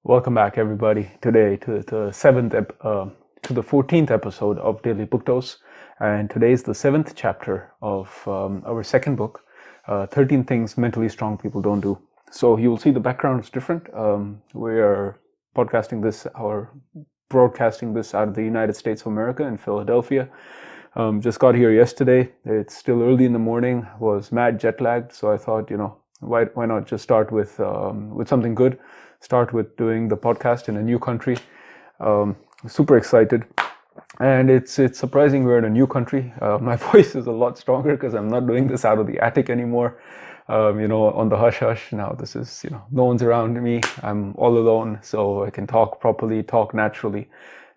Welcome back, everybody. Today to the 14th episode of Daily Book Dose, and today is the 7th chapter of our second book, 13 Things Mentally Strong People Don't Do. So you will see the background is different. We are broadcasting this out of the United States of America in Philadelphia. Just got here yesterday. It's still early in the morning. Was mad jet lagged, so I thought, why not just start with something good. Start with doing the podcast in a new country. Super excited, and it's surprising we're in a new country. My voice is a lot stronger because I'm not doing this out of the attic anymore. On the hush hush. Now this is, no one's around me. I'm all alone, so I can talk properly, talk naturally.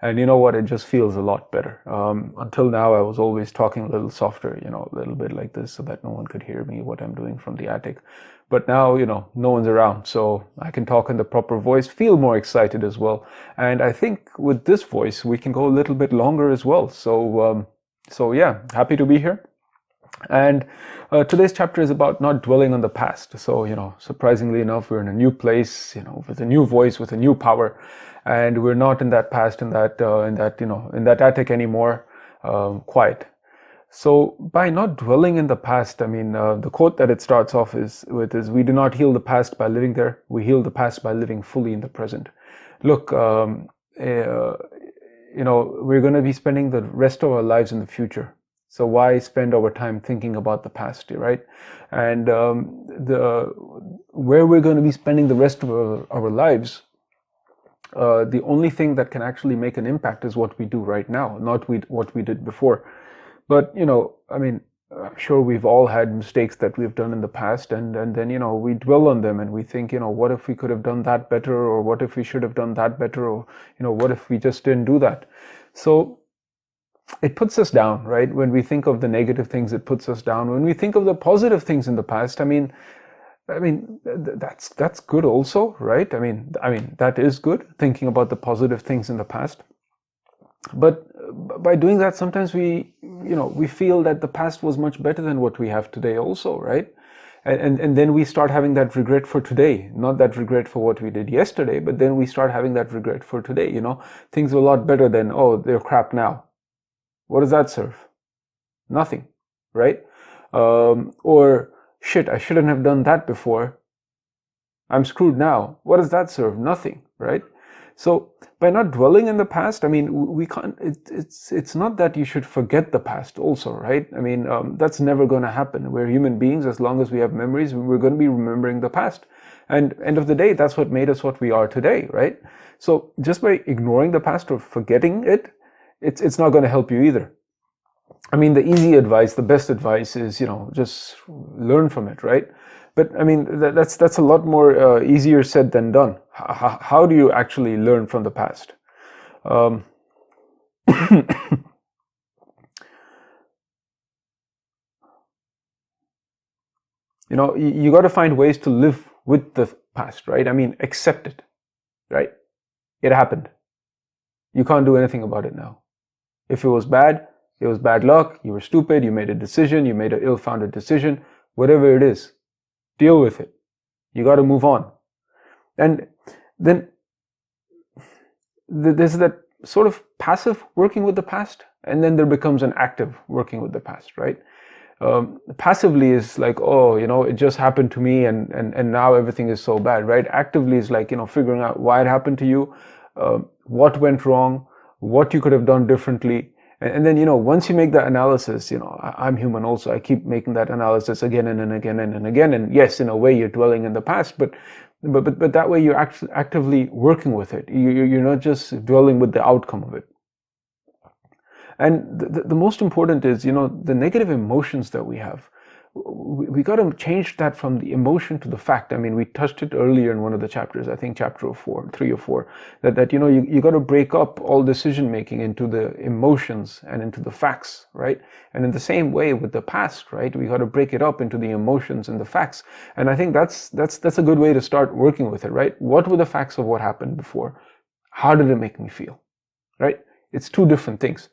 And you know what? It just feels a lot better. Until now, I was always talking a little softer, a little bit like this so that no one could hear me, what I'm doing from the attic. But now, no one's around, so I can talk in the proper voice, feel more excited as well. And I think with this voice, we can go a little bit longer as well. So yeah, happy to be here. And today's chapter is about not dwelling on the past. So, surprisingly enough, we're in a new place, with a new voice, with a new power. And we're not in that past, in that attic anymore, quiet. So by not dwelling in the past, I mean, the quote that it starts off is we do not heal the past by living there. We heal the past by living fully in the present. Look, we're going to be spending the rest of our lives in the future. So why spend our time thinking about the past, right? And where we're going to be spending the rest of our lives, the only thing that can actually make an impact is what we do right now, not what we did before. But, I'm sure we've all had mistakes that we've done in the past, and then, we dwell on them and we think, what if we could have done that better, or what if we should have done that better, or, what if we just didn't do that? So it puts us down, right? When we think of the negative things, it puts us down. When we think of the positive things in the past, that's good also, right? I mean, that is good, thinking about the positive things in the past. But by doing that, sometimes we feel that the past was much better than what we have today also, right? And then we start having that regret for today, not that regret for what we did yesterday, but then we start having that regret for today, things are a lot better than, oh, they're crap now. What does that serve? Nothing, right? Or, shit, I shouldn't have done that before. I'm screwed now. What does that serve? Nothing, right? So by not dwelling in the past, we can't, it's not that you should forget the past also, right? That's never going to happen. We're human beings. As long as we have memories, we're going to be remembering the past. And end of the day, that's what made us what we are today, right? So just by ignoring the past or forgetting it, it's not going to help you either. The easy advice, the best advice is, just learn from it, right? But that's a lot more easier said than done. How do you actually learn from the past? You got to find ways to live with the past, right? Accept it, right? It happened. You can't do anything about it now. If it was bad luck, you were stupid, you made a decision, you made an ill-founded decision, whatever it is, deal with it. You got to move on. And then there's that sort of passive working with the past, and then there becomes an active working with the past, right? Passively is like, oh, it just happened to me, and now everything is so bad, right? Actively is like, figuring out why it happened to you, what went wrong, what you could have done differently. And then, once you make that analysis, I'm human also. I keep making that analysis again and again and again. And yes, in a way, you're dwelling in the past, but that way you're actually actively working with it. You're not just dwelling with the outcome of it. And the most important is, the negative emotions that we have. We got to change that from the emotion to the fact. We touched it earlier in one of the chapters, I think chapter 3 or 4, that you got to break up all decision making into the emotions and into the facts, right? And in the same way with the past, right? We got to break it up into the emotions and the facts. And I think that's a good way to start working with it, right? What were the facts of what happened before? How did it make me feel, right? It's two different things.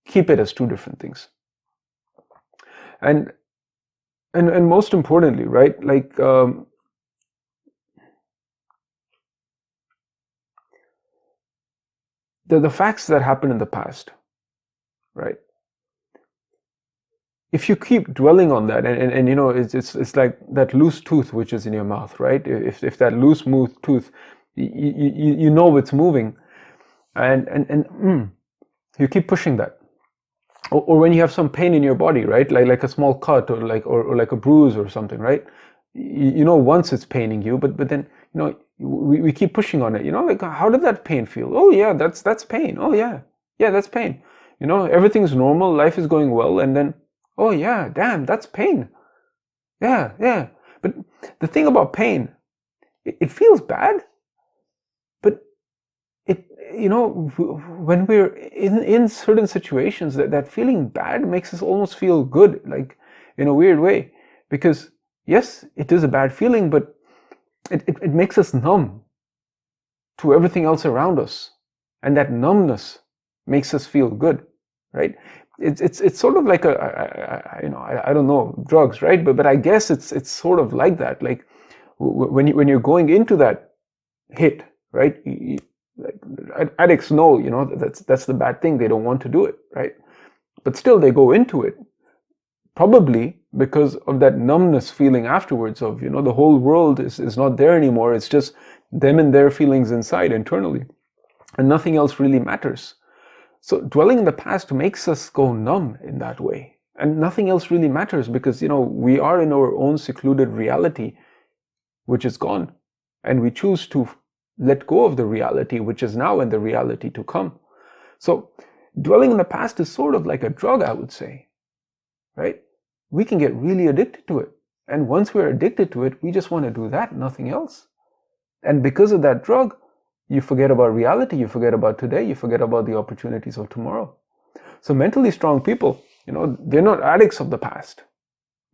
Keep it as two different things. And most importantly, right, like the facts that happened in the past, right? If you keep dwelling on that, and you know, it's like that loose tooth which is in your mouth, right? If that loose tooth, you know it's moving, and you keep pushing that. Or when you have some pain in your body, right? Like a small cut, or like a bruise or something, right? You know once it's paining you, but then, you know, we keep pushing on it. You know, like, how did that pain feel? Oh yeah, that's pain. Oh yeah, that's pain. You know, everything's normal, life is going well, and then, oh yeah, damn, that's pain. Yeah. But the thing about pain, it feels bad, but it, you know, when we're in certain situations, that feeling bad makes us almost feel good, like, in a weird way, because yes, it is a bad feeling, but it makes us numb to everything else around us, and that numbness makes us feel good, right? It's sort of like I don't know, drugs, right? But I guess it's sort of like that. Like when you're going into that hit, right? Like, addicts know, you know, that's the bad thing. They don't want to do it, right? But still they go into it, probably because of that numbness feeling afterwards of, you know, the whole world is not there anymore. It's just them and their feelings inside, internally, and nothing else really matters. So dwelling in the past makes us go numb in that way, and nothing else really matters, because, you know, we are in our own secluded reality, which is gone, and we choose to let go of the reality which is now and the reality to come. So dwelling in the past is sort of like a drug, I would say, right? We can get really addicted to it, and once we're addicted to it, we just want to do that, nothing else. And because of that drug, you forget about reality, you forget about today, you forget about the opportunities of tomorrow. So mentally strong people, you know, they're not addicts of the past.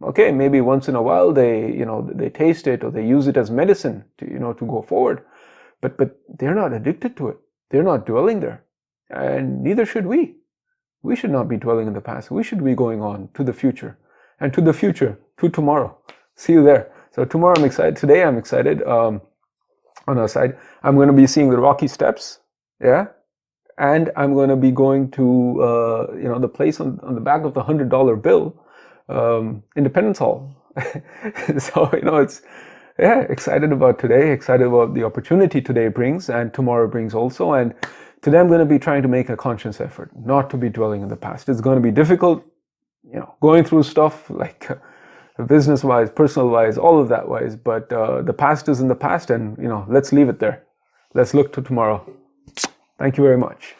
Okay, maybe once in a while they, you know, they taste it, or they use it as medicine to, you know, to go forward. But they're not addicted to it. They're not dwelling there. And neither should we. We should not be dwelling in the past. We should be going on to the future. And to the future, to tomorrow. See you there. So tomorrow I'm excited. Today I'm excited. On our side, I'm going to be seeing the Rocky Steps, yeah, and I'm going to be going to you know, the place on the back of the $100 bill, Independence Hall. So, you know, it's, yeah, excited about today, excited about the opportunity today brings, and tomorrow brings also. And today I'm going to be trying to make a conscious effort not to be dwelling in the past. It's going to be difficult, you know, going through stuff like business-wise, personal-wise, all of that wise, but the past is in the past, and, you know, let's leave it there. Let's look to tomorrow. Thank you very much.